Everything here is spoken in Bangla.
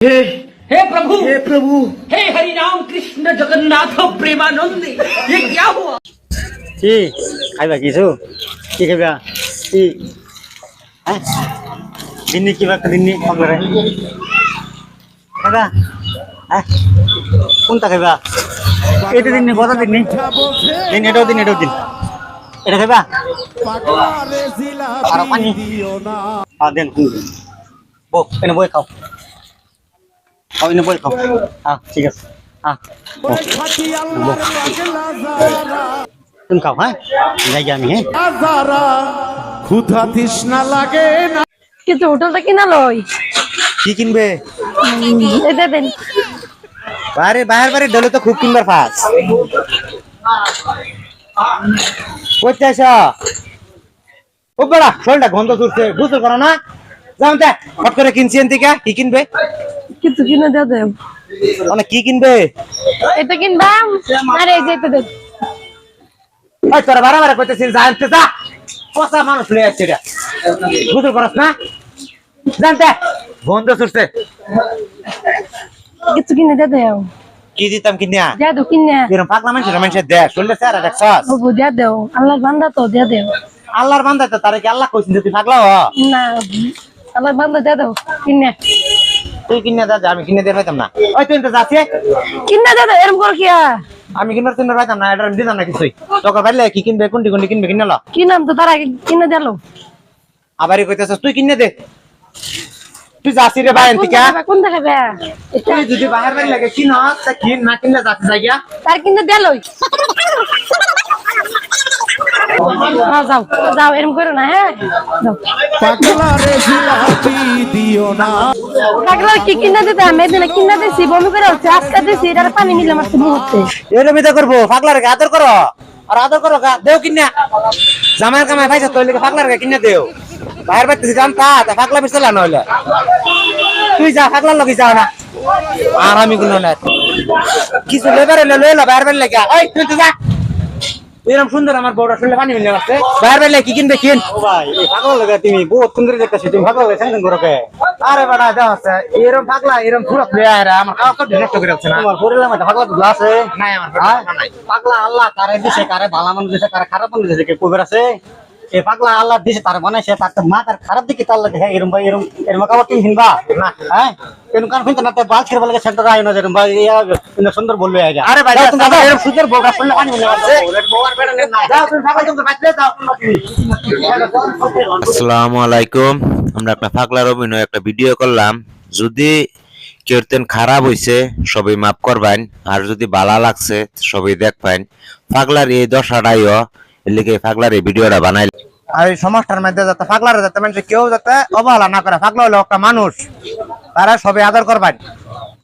हे हे प्रभु हे प्रभु हे हरि राम कृष्ण जगन्नाथ प्रेमानंद ये क्या हुआ? কি খাইবা কিছু কি খাইবা কি হ্যাঁ দিননি কিবা দিননি কম করে খাইবা হ্যাঁ কোনটা খাইবা এটা দিননি কত দিননি দিন এটাও দিন এটা খাইবা আর পানি দেন বো এনে বই খাও এনে বই খাও হ্যাঁ ঠিক আছে হ্যাঁ তুমি খাও হ্যাঁ যাই আমি হ্যাঁ ক্ষুধা তৃষ্ণা লাগে না কিন্তু হোটেলটা কিনা লই কি কিনবে এটা দেন বাইরে ডলে তো খুব কিনবার ফাস করতে আসা ও বড়া শোলটা গন্ধ তুলছে বুঝতে পারো না যাও তে হট করে কিনছি এন থেকে কি কিনবে কিছু কিনে দাও দেও মানে কি কিনবে এটা কিনবাম আরে এই যে এটা দেন ওই তোরা বারবার কইতেছিস জানতে যা পচা মানুষ লয়ে আসছে এটা বুঝতে পারছ না জানতে গন্ধ তুলছে কিছু কিনে দেও কি দিতাম কিনা দিয়া দাও কিনে এরকম পাগলা মানুষের দে শুনলে স্যার দেখছস বাবু দিয়া দাও আল্লাহর বান্দা তো দিয়া দাও আল্লাহর বান্দা তো তারে কি আল্লাহ কইছিস তুই পাগলা হ না আল্লাহর বান্দা দিয়া দাও কিনে তুই কিনে দা আমি কিনে দিয়ে পাইতাম না ওই তুই তো যাচ্ছে কিনে দাও এরকম করে কি আমি কিনার কিনে পাইতাম না এটা দিতাম না কিছুই তোকে পাইলে কি কিনবে কোনটি কিনবে কিনে ল কি নাম তো তার আগে কিনে দিলো আবারই কইতেছস তুই কিনে দে তুই যাচ্ছি রে বাইরে থেকে কোন দেখাবে তুই যদি বাহির বাড়ি লাগে কিন তা কিন না কিনলে যাচ্ছে জায়গা তার কিনে দিলো যাও যাও এরকম করো না হ্যাঁ যাও পাগলা রে জিলাপি দিও না পাগলা কি কিনে দিতে আমি এদিন কিনে দিছি বমি করে হচ্ছে আজকে দিছি এটার পানি নিলাম আজকে মুহূর্তে এর মিটা করবো পাগলার আদর করো আর আদর করো দেও কিনা জামাইয়ের কামাই পাইছে তোর লিগে পাগলার কিনে দেও বাহির বাড়তে জানতা তা পাগলা বিছলা নইলে তুই যা পাগলার লগে যাও না আর আমি গুলো না কিছু লেবারে লইলা বাহির বাড়ি লাগা ওই তুই তো যা এরকম সুন্দর আমার বউটা শুনলে পানি মিলে আসছে বাহির বাড়ি কি কিনবে কিন ও ভাই এই পাগল লাগা তুমি বহুত সুন্দর দেখতেছ তুমি পাগল লাগে সাংঘাতিক করকে আরে বাড়া দাও আছে এরকম পাগলা এরকম পুরো প্লেয়ার আমার কাউ কাউ নষ্ট করে আছে না তোমার পরিলা মধ্যে পাগলা গুলো আছে নাই আমার নাই পাগলা আল্লাহ কারে দিছে কারে ভালো মানুষ দিছে কারে খারাপ মানুষ দিছে কে কইবার আছে এই পাগলা আল্লাহ দিছে তার বানাইছে তার তো মা তার খারাপ দিকে তার লাগে হ্যাঁ এরকম ভাই এরকম কাবার তুমি হিনবা না হ্যাঁ কেন কান ফিনতে না তো বাল ছেড়ে বলে সেন্টার আয় না যেরকম ভাই ইয়া সুন্দর বলবে আগে আরে ভাই তুমি এরকম সুন্দর বউটা শুনলে পানি মিলে আসছে বউর বেটা না যাও তুমি পাগলা তুমি বাঁচলে যাও আসসালামু আলাইকুম আমরা একটা পাগলার অভিনয় একটা ভিডিও করলাম যদি কীর্তন খারাপ হইছে সবাই মাফ করবেন আর যদি ভালো লাগছে সবাই দেখবেন পাগলার এই দশাটাইও এর লিগে পাগলার এই ভিডিওটা বানাই আর এই সমাজটার মধ্যে যাতে পাগলার যাতে মানুষ কেউ যাতে অবহেলা না করে পাগলা হলো একটা মানুষ তারা সবাই আদর করবেন